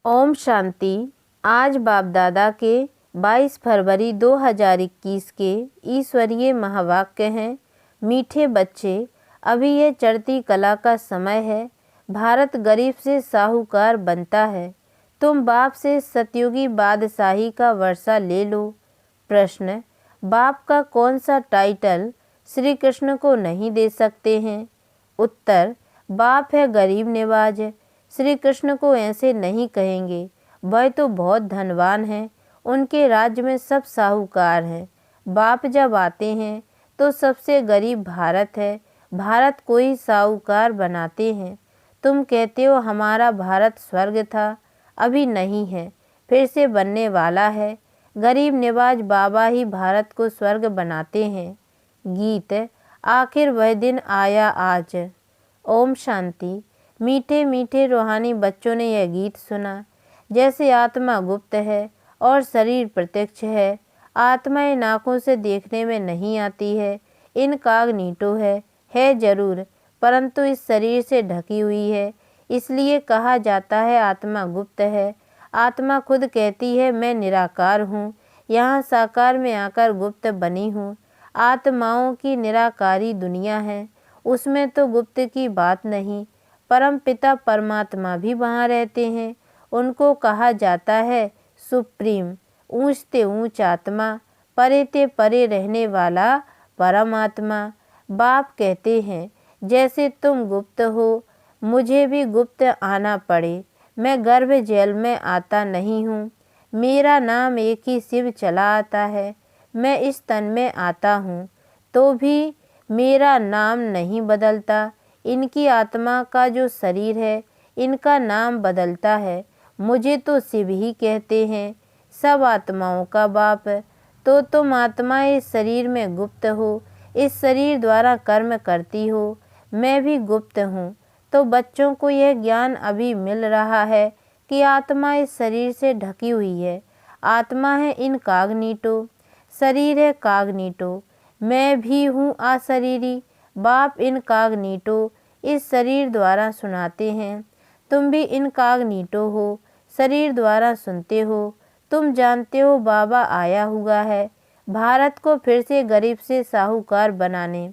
ओम शांति। आज बाप दादा के 22 फरवरी 2021 के ईश्वरीय महावाक्य हैं। मीठे बच्चे, अभी यह चढ़ती कला का समय है। भारत गरीब से साहूकार बनता है। तुम बाप से सतयुगी बादशाही का वर्षा ले लो। प्रश्न, बाप का कौन सा टाइटल श्री कृष्ण को नहीं दे सकते हैं? उत्तर, बाप है गरीब नवाज। श्री कृष्ण को ऐसे नहीं कहेंगे, वह तो बहुत धनवान हैं। उनके राज्य में सब साहूकार हैं। बाप जब आते हैं तो सबसे गरीब भारत है। भारत को ही साहूकार बनाते हैं। तुम कहते हो हमारा भारत स्वर्ग था, अभी नहीं है, फिर से बनने वाला है। गरीब नवाज बाबा ही भारत को स्वर्ग बनाते हैं। गीत, आखिर वह दिन आया आज। ओम शांति। मीठे मीठे रूहानी बच्चों ने यह गीत सुना। जैसे आत्मा गुप्त है और शरीर प्रत्यक्ष है। आत्मा इन आँखों से देखने में नहीं आती है, इनकॉग्निटो है जरूर, परंतु इस शरीर से ढकी हुई है। इसलिए कहा जाता है आत्मा गुप्त है। आत्मा खुद कहती है मैं निराकार हूँ, यहाँ साकार में आकर गुप्त बनी हूँ। आत्माओं की निराकारी दुनिया है, उसमें तो गुप्त की बात नहीं। परम पिता परमात्मा भी वहाँ रहते हैं। उनको कहा जाता है सुप्रीम, ऊंचते ऊंच आत्मा, परे ते परे रहने वाला परमात्मा। बाप कहते हैं जैसे तुम गुप्त हो, मुझे भी गुप्त आना पड़े। मैं गर्भ जेल में आता नहीं हूँ। मेरा नाम एक ही शिव चला आता है। मैं इस तन में आता हूँ तो भी मेरा नाम नहीं बदलता। इनकी आत्मा का जो शरीर है, इनका नाम बदलता है। मुझे तो शिव ही कहते हैं, सब आत्माओं का बाप। तो तुम आत्मा इस शरीर में गुप्त हो, इस शरीर द्वारा कर्म करती हो। मैं भी गुप्त हूँ। तो बच्चों को यह ज्ञान अभी मिल रहा है कि आत्मा इस शरीर से ढकी हुई है। आत्मा है इनकॉग्निटो, शरीर है कॉग्निटो। मैं भी हूँ अशरीरी। बाप इनकॉग्निटो इस शरीर द्वारा सुनाते हैं। तुम भी इनकॉग्निटो हो, शरीर द्वारा सुनते हो। तुम जानते हो बाबा आया हुआ है भारत को फिर से गरीब से साहूकार बनाने।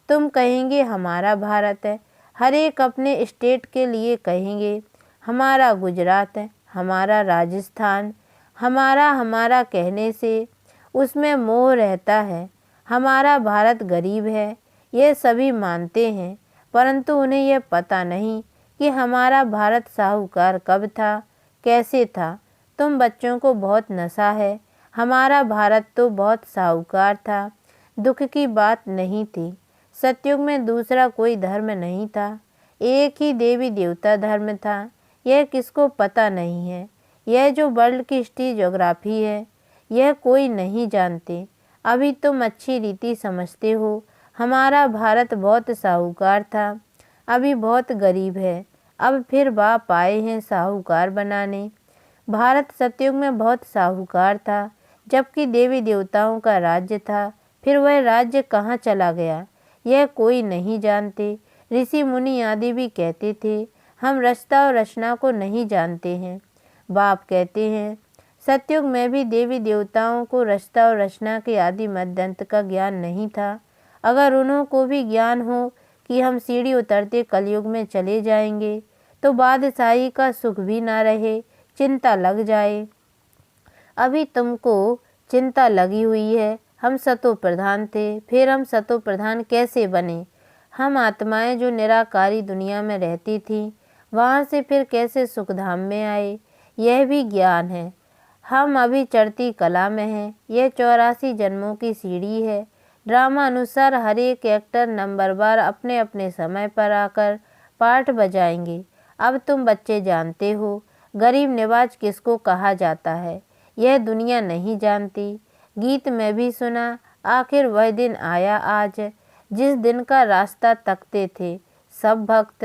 तुम कहेंगे हमारा भारत है। हर एक अपने स्टेट के लिए कहेंगे हमारा गुजरात है, हमारा राजस्थान। हमारा कहने से उसमें मोह रहता है। हमारा भारत गरीब है, ये सभी मानते हैं, परंतु उन्हें यह पता नहीं कि हमारा भारत साहूकार कब था, कैसे था। तुम बच्चों को बहुत नशा है। हमारा भारत तो बहुत साहूकार था, दुख की बात नहीं थी। सतयुग में दूसरा कोई धर्म नहीं था, एक ही देवी देवता धर्म था। यह किसको पता नहीं है। यह जो वर्ल्ड की हिस्ट्री ज्योग्राफी है, यह कोई नहीं जानते। अभी तुम अच्छी रीति समझते हो। हमारा भारत बहुत साहूकार था, अभी बहुत गरीब है। अब फिर बाप आए हैं साहूकार बनाने। भारत सतयुग में बहुत साहूकार था, जबकि देवी देवताओं का राज्य था। फिर वह राज्य कहाँ चला गया, यह कोई नहीं जानते। ऋषि मुनि आदि भी कहते थे हम रचता और रचना को नहीं जानते हैं। बाप कहते हैं सतयुग में भी देवी देवताओं को रचता और रचना के आदि मध्यांत का ज्ञान नहीं था। अगर उन्हों को भी ज्ञान हो कि हम सीढ़ी उतरते कलयुग में चले जाएंगे तो बादशाही का सुख भी ना रहे, चिंता लग जाए। अभी तुमको चिंता लगी हुई है। हम सतो प्रधान थे, फिर हम सतो प्रधान कैसे बने? हम आत्माएं जो निराकारी दुनिया में रहती थी, वहाँ से फिर कैसे सुखधाम में आए? यह भी ज्ञान है। हम अभी चढ़ती कला में हैं। यह 84 जन्मों की सीढ़ी है। ड्रामा अनुसार हर एक एक्टर नंबरवार अपने अपने समय पर आकर पार्ट बजाएंगे। अब तुम बच्चे जानते हो गरीब नवाज किसको कहा जाता है, यह दुनिया नहीं जानती। गीत में भी सुना, आखिर वह दिन आया आज, जिस दिन का रास्ता तकते थे सब भक्त।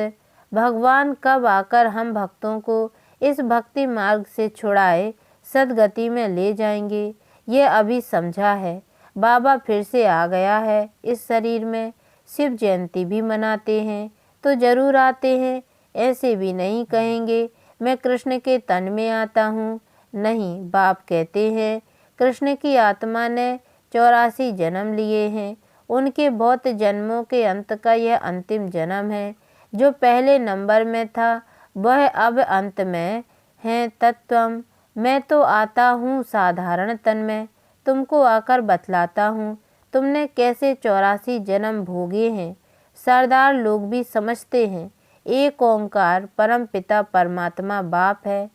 भगवान कब आकर हम भक्तों को इस भक्ति मार्ग से छुड़ाए सदगति में ले जाएंगे, ये अभी समझा है। बाबा फिर से आ गया है इस शरीर में। शिव जयंती भी मनाते हैं तो जरूर आते हैं, ऐसे भी नहीं कहेंगे मैं कृष्ण के तन में आता हूँ। नहीं, बाप कहते हैं कृष्ण की आत्मा ने 84 जन्म लिए हैं। उनके बहुत जन्मों के अंत का यह अंतिम जन्म है। जो पहले नंबर में था वह अब अंत में है। तत्वम, मैं तो आता हूँ साधारण तन में। तुमको आकर बतलाता हूँ तुमने कैसे 84 जन्म भोगे हैं। सरदार लोग भी समझते हैं एक ओंकार परम पिता परमात्मा बाप है।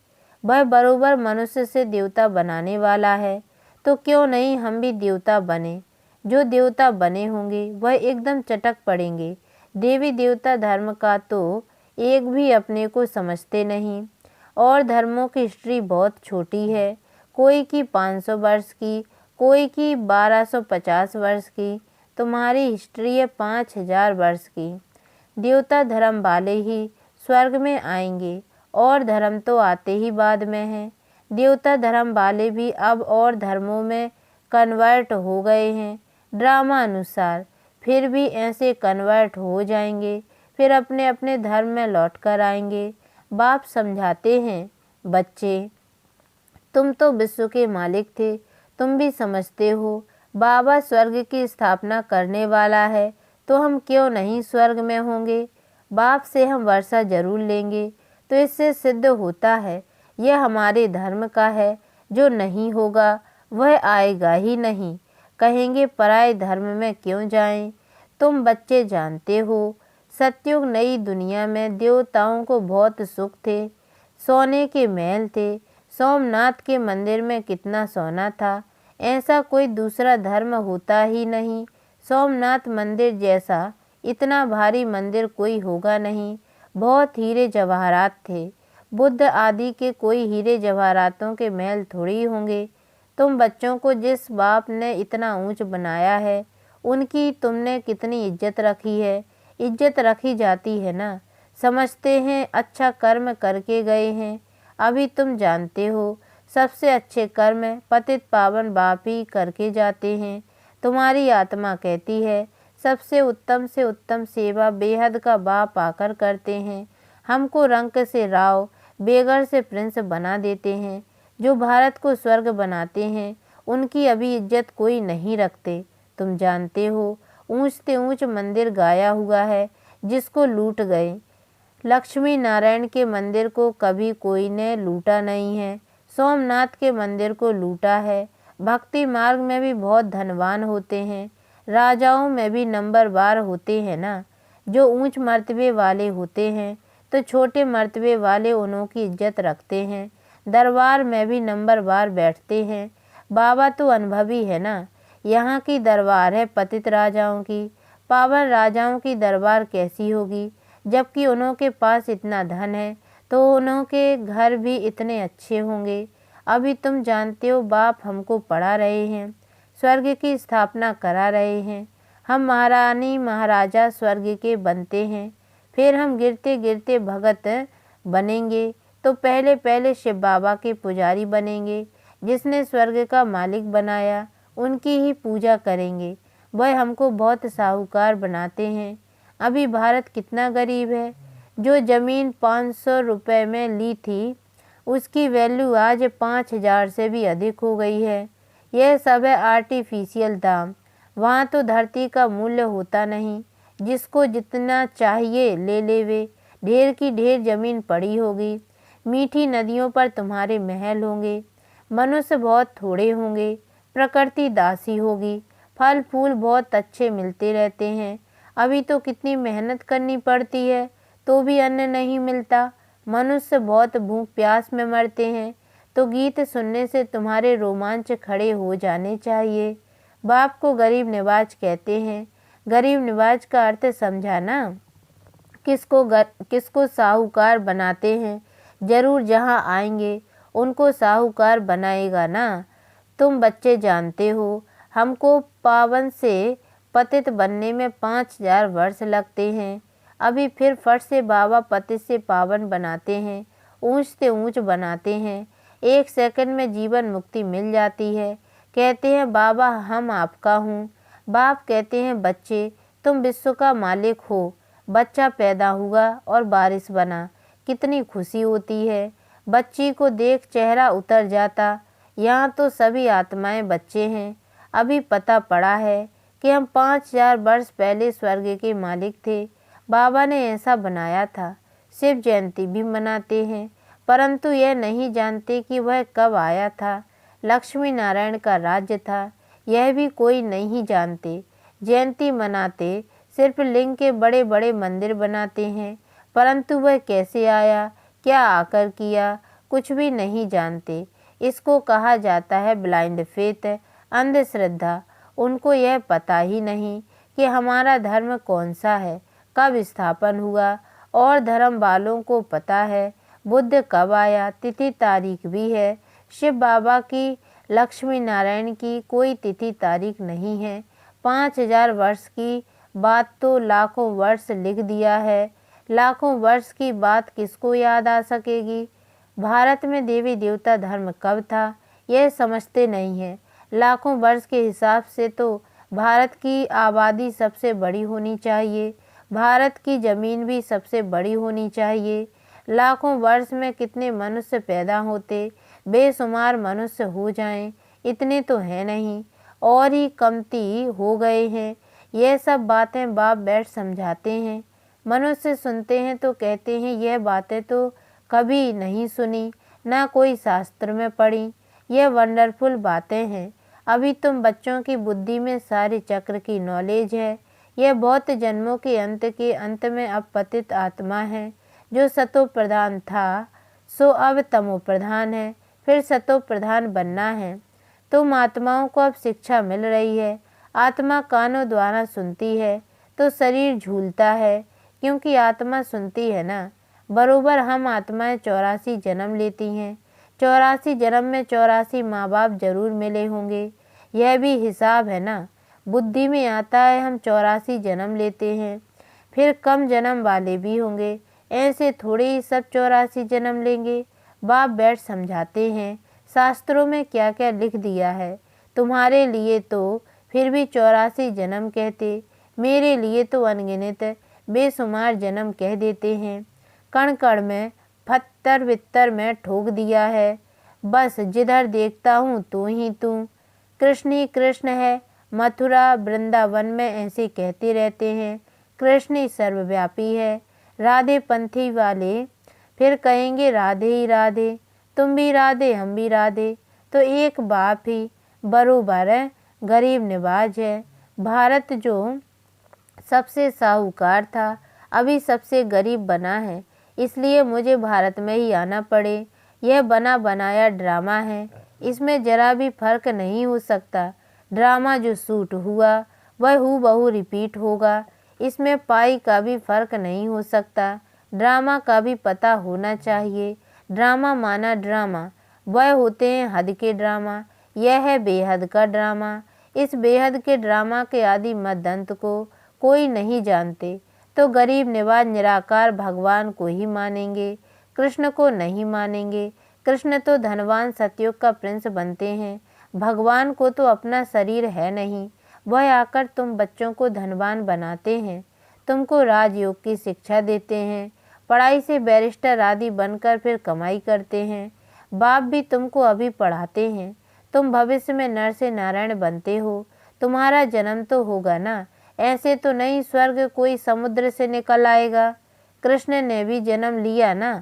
वह बरोबर मनुष्य से देवता बनाने वाला है, तो क्यों नहीं हम भी देवता बने। जो देवता बने होंगे वह एकदम चटक पड़ेंगे। देवी देवता धर्म का तो एक भी अपने को समझते नहीं। और धर्मों की हिस्ट्री बहुत छोटी है, कोई की 500 वर्ष की, कोई की 1250 वर्ष की। तुम्हारी हिस्ट्री है 5000 वर्ष की। देवता धर्म वाले ही स्वर्ग में आएंगे और धर्म तो आते ही बाद में हैं। देवता धर्म वाले भी अब और धर्मों में कन्वर्ट हो गए हैं ड्रामा अनुसार। फिर भी ऐसे कन्वर्ट हो जाएंगे, फिर अपने अपने धर्म में लौट कर आएंगे। बाप समझाते हैं, बच्चे तुम तो विश्व के मालिक थे, तुम भी समझते हो बाबा स्वर्ग की स्थापना करने वाला है, तो हम क्यों नहीं स्वर्ग में होंगे। बाप से हम वर्षा जरूर लेंगे, तो इससे सिद्ध होता है यह हमारे धर्म का है। जो नहीं होगा वह आएगा ही नहीं। कहेंगे पराये धर्म में क्यों जाएं। तुम बच्चे जानते हो सतयुग नई दुनिया में देवताओं को बहुत सुख थे, सोने के महल थे। सोमनाथ के मंदिर में कितना सोना था, ऐसा कोई दूसरा धर्म होता ही नहीं। सोमनाथ मंदिर जैसा इतना भारी मंदिर कोई होगा नहीं। बहुत हीरे जवाहरात थे। बुद्ध आदि के कोई हीरे जवाहरातों के महल थोड़ी होंगे। तुम बच्चों को जिस बाप ने इतना ऊंच बनाया है उनकी तुमने कितनी इज्जत रखी है। इज्जत रखी जाती है ना, समझते हैं अच्छा कर्म करके गए हैं। अभी तुम जानते हो सबसे अच्छे कर्म पतित पावन बाप ही करके जाते हैं। तुम्हारी आत्मा कहती है सबसे उत्तम से उत्तम सेवा बेहद का बाप आकर करते हैं। हमको रंक से राव, बेगर से प्रिंस बना देते हैं। जो भारत को स्वर्ग बनाते हैं उनकी अभी इज्जत कोई नहीं रखते। तुम जानते हो ऊंच से ऊंच मंदिर गाया हुआ है जिसको लूट गए। लक्ष्मी नारायण के मंदिर को कभी कोई ने लूटा नहीं है, सोमनाथ के मंदिर को लूटा है। भक्ति मार्ग में भी बहुत धनवान होते हैं, राजाओं में भी नंबरवार होते हैं ना। जो ऊंच मर्तबे वाले होते हैं तो छोटे मर्तबे वाले उन्हों की इज्जत रखते हैं। दरबार में भी नंबरवार बैठते हैं। बाबा तो अनुभवी है ना। यहाँ की दरबार है पतित राजाओं की, पावन राजाओं की दरबार कैसी होगी। जबकि उन्हों के पास इतना धन है तो उन्हों के घर भी इतने अच्छे होंगे। अभी तुम जानते हो बाप हमको पढ़ा रहे हैं, स्वर्ग की स्थापना करा रहे हैं। हम महारानी महाराजा स्वर्ग के बनते हैं, फिर हम गिरते गिरते भगत बनेंगे। तो पहले पहले शिव बाबा के पुजारी बनेंगे, जिसने स्वर्ग का मालिक बनाया उनकी ही पूजा करेंगे। वह हमको बहुत साहूकार बनाते हैं। अभी भारत कितना गरीब है। जो ज़मीन 500 रुपये में ली थी उसकी वैल्यू आज 5000 से भी अधिक हो गई है। यह सब है आर्टिफिशियल दाम। वहाँ तो धरती का मूल्य होता नहीं, जिसको जितना चाहिए ले लेवे। ढेर की ढेर जमीन पड़ी होगी। मीठी नदियों पर तुम्हारे महल होंगे। मनुष्य बहुत थोड़े होंगे। प्रकृति दासी होगी। फल फूल बहुत अच्छे मिलते रहते हैं। अभी तो कितनी मेहनत करनी पड़ती है तो भी अन्न नहीं मिलता। मनुष्य बहुत भूख प्यास में मरते हैं। तो गीत सुनने से तुम्हारे रोमांच खड़े हो जाने चाहिए। बाप को गरीब निवाज कहते हैं। गरीब निवाज का अर्थ समझाना। किसको साहूकार बनाते हैं, जरूर जहाँ आएंगे उनको साहूकार बनाएगा ना। तुम बच्चे जानते हो हमको पावन से पतित बनने में 5000 वर्ष लगते हैं। अभी फिर फट से बाबा पतित से पावन बनाते हैं, ऊंच से ऊंच बनाते हैं। 1 सेकंड में जीवन मुक्ति मिल जाती है। कहते हैं बाबा हम आपका हूँ। बाप कहते हैं बच्चे तुम विश्व का मालिक हो। बच्चा पैदा हुआ और बारिश बना, कितनी खुशी होती है। बच्ची को देख चेहरा उतर जाता। यहाँ तो सभी आत्माएं बच्चे हैं। अभी पता पड़ा है कि हम 5000 वर्ष पहले स्वर्ग के मालिक थे। बाबा ने ऐसा बनाया था। शिव जयंती भी मनाते हैं, परंतु यह नहीं जानते कि वह कब आया था। लक्ष्मी नारायण का राज्य था, यह भी कोई नहीं जानते। जयंती मनाते सिर्फ लिंग के बड़े बड़े मंदिर बनाते हैं, परंतु वह कैसे आया, क्या आकर किया, कुछ भी नहीं जानते। इसको कहा जाता है ब्लाइंड फेथ, अंधश्रद्धा। उनको यह पता ही नहीं कि हमारा धर्म कौन सा है, कब स्थापन हुआ। और धर्म वालों को पता है बुद्ध कब आया, तिथि तारीख भी है। शिव बाबा की, लक्ष्मी नारायण की कोई तिथि तारीख नहीं है। 5000 वर्ष की बात तो लाखों वर्ष लिख दिया है। लाखों वर्ष की बात किसको याद आ सकेगी। भारत में देवी देवता धर्म कब था, यह समझते नहीं है। लाखों वर्ष के हिसाब से तो भारत की आबादी सबसे बड़ी होनी चाहिए, भारत की ज़मीन भी सबसे बड़ी होनी चाहिए। लाखों वर्ष में कितने मनुष्य पैदा होते, बेशुमार मनुष्य हो जाएं, इतने तो हैं नहीं, और ही कमती हो गए हैं। यह सब बातें बाप बैठ समझाते हैं। मनुष्य सुनते हैं तो कहते हैं यह बातें तो कभी नहीं सुनी, ना कोई शास्त्र में पढ़ी। यह वंडरफुल बातें हैं। अभी तुम बच्चों की बुद्धि में सारे चक्र की नॉलेज है। यह बहुत जन्मों के अंत में अब पतित आत्मा है। जो सतो प्रधान था सो अब तमो प्रधान है, फिर सतो प्रधान बनना है। तुम आत्माओं को अब शिक्षा मिल रही है। आत्मा कानों द्वारा सुनती है तो शरीर झूलता है, क्योंकि आत्मा सुनती है ना। बरोबर हम आत्माएं 84 जन्म लेती हैं। 84 जन्म में 84 माँ बाप जरूर मिले होंगे, यह भी हिसाब है ना। बुद्धि में आता है हम 84 जन्म लेते हैं, फिर कम जन्म वाले भी होंगे। ऐसे थोड़े ही सब 84 जन्म लेंगे। बाप बैठ समझाते हैं शास्त्रों में क्या क्या लिख दिया है। तुम्हारे लिए तो फिर भी 84 जन्म कहते, मेरे लिए तो अनगिनत बेशुमार जन्म कह देते हैं। कण कण में पत्थर वित्तर में ठोक दिया है। बस जिधर देखता हूँ तू ही तू। कृष्ण ही कृष्ण है। मथुरा वृंदावन में ऐसे कहते रहते हैं, कृष्ण ही सर्वव्यापी है। राधे पंथी वाले फिर कहेंगे राधे ही राधे, तुम भी राधे हम भी राधे, तो एक बाप ही बरोबर है। गरीब निवाज है। भारत जो सबसे साहूकार था अभी सबसे गरीब बना है, इसलिए मुझे भारत में ही आना पड़े। यह बना बनाया ड्रामा है, इसमें जरा भी फर्क नहीं हो सकता। ड्रामा जो शूट हुआ वह हूबहू रिपीट होगा, इसमें पाई का भी फर्क नहीं हो सकता। ड्रामा का भी पता होना चाहिए। ड्रामा माना ड्रामा, वह होते हैं हद के ड्रामा, यह है बेहद का ड्रामा। इस बेहद के ड्रामा के आदि मद्दंत को कोई नहीं जानते, तो गरीब निवाज निराकार भगवान को ही मानेंगे, कृष्ण को नहीं मानेंगे। कृष्ण तो धनवान सतयुग का प्रिंस बनते हैं, भगवान को तो अपना शरीर है नहीं। वह आकर तुम बच्चों को धनवान बनाते हैं, तुमको राजयोग की शिक्षा देते हैं, पढ़ाई से बैरिस्टर आदि बनकर फिर कमाई करते हैं। बाप भी तुमको अभी पढ़ाते हैं, तुम भविष्य में नर से नारायण बनते हो। तुम्हारा जन्म तो होगा ना, ऐसे तो नहीं स्वर्ग कोई समुद्र से निकल आएगा। कृष्ण ने भी जन्म लिया ना।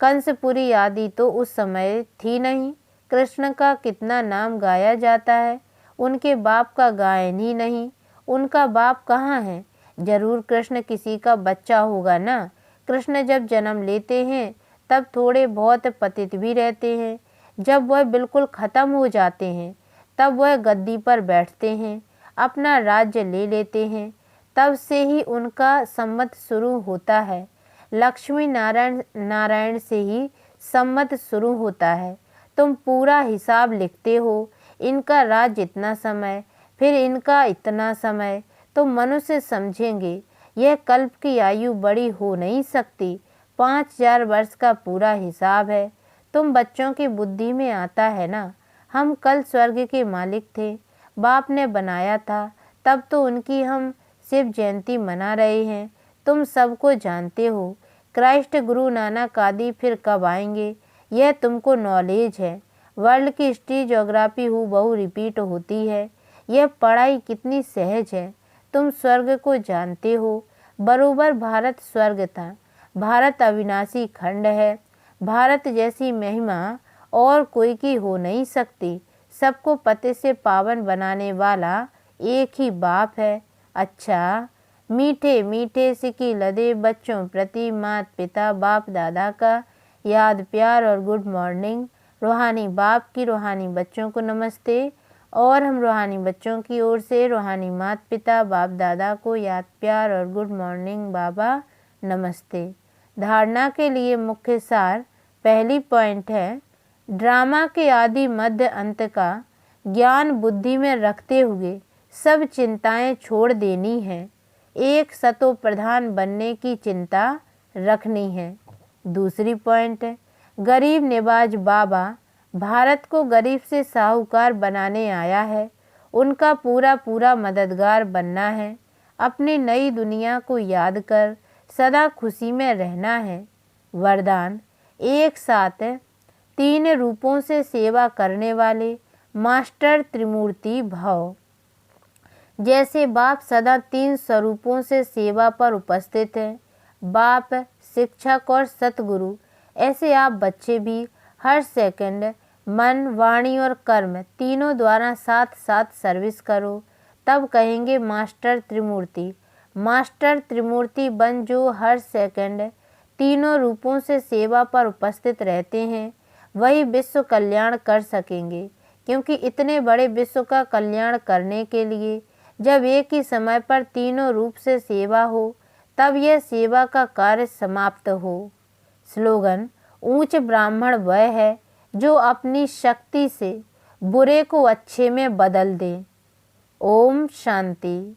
कंसपुरी आदि तो उस समय थी नहीं। कृष्ण का कितना नाम गाया जाता है, उनके बाप का गायन ही नहीं। उनका बाप कहाँ है? जरूर कृष्ण किसी का बच्चा होगा ना। कृष्ण जब जन्म लेते हैं तब थोड़े बहुत पतित भी रहते हैं। जब वह बिल्कुल खत्म हो जाते हैं तब वह गद्दी पर बैठते हैं, अपना राज्य ले लेते हैं। तब से ही उनका संमत शुरू होता है। लक्ष्मी नारायण से ही संमत शुरू होता है। तुम पूरा हिसाब लिखते हो, इनका राज्य इतना समय, फिर इनका इतना समय, तो मनुष्य समझेंगे यह कल्प की आयु बड़ी हो नहीं सकती। 5000 वर्ष का पूरा हिसाब है। तुम बच्चों की बुद्धि में आता है ना, हम कल स्वर्ग के मालिक थे, बाप ने बनाया था, तब तो उनकी हम शिव जयंती मना रहे हैं। तुम सबको जानते हो। क्राइस्ट गुरु नानक आदि फिर कब आएंगे, यह तुमको नॉलेज है। वर्ल्ड की हिस्ट्री ज्योग्राफी हूबहू रिपीट होती है। यह पढ़ाई कितनी सहज है। तुम स्वर्ग को जानते हो, बरोबर भारत स्वर्ग था। भारत अविनाशी खंड है। भारत जैसी महिमा और कोई की हो नहीं सकती। सबको पते से पावन बनाने वाला एक ही बाप है। अच्छा, मीठे मीठे सिकी लदे बच्चों प्रति माता पिता बाप दादा का याद प्यार और गुड मॉर्निंग। रूहानी बाप की रूहानी बच्चों को नमस्ते, और हम रूहानी बच्चों की ओर से रूहानी माता पिता बाप दादा को याद प्यार और गुड मॉर्निंग बाबा नमस्ते। धारणा के लिए मुख्य सार। पहली पॉइंट है, ड्रामा के आदि मध्य अंत का ज्ञान बुद्धि में रखते हुए सब चिंताएं छोड़ देनी है। एक सतो प्रधान बनने की चिंता रखनी है। दूसरी पॉइंट है, गरीब निवाज बाबा भारत को गरीब से साहूकार बनाने आया है। उनका पूरा पूरा मददगार बनना है। अपनी नई दुनिया को याद कर सदा खुशी में रहना है। वरदान, एक साथ 3 रूपों से सेवा करने वाले मास्टर त्रिमूर्ति भव। जैसे बाप सदा 3 स्वरूपों से सेवा पर उपस्थित हैं, बाप, शिक्षक और सतगुरु, ऐसे आप बच्चे भी हर सेकंड मन, वाणी और कर्म तीनों द्वारा साथ साथ सर्विस करो। तब कहेंगे मास्टर त्रिमूर्ति। मास्टर त्रिमूर्ति बन जो हर सेकंड तीनों रूपों से सेवा पर उपस्थित रहते हैं, वही विश्व कल्याण कर सकेंगे। क्योंकि इतने बड़े विश्व का कल्याण करने के लिए जब एक ही समय पर तीनों रूप से सेवा हो, तब यह सेवा का कार्य समाप्त हो। स्लोगन, ऊंच ब्राह्मण वह है जो अपनी शक्ति से बुरे को अच्छे में बदल दे। ओम शांति।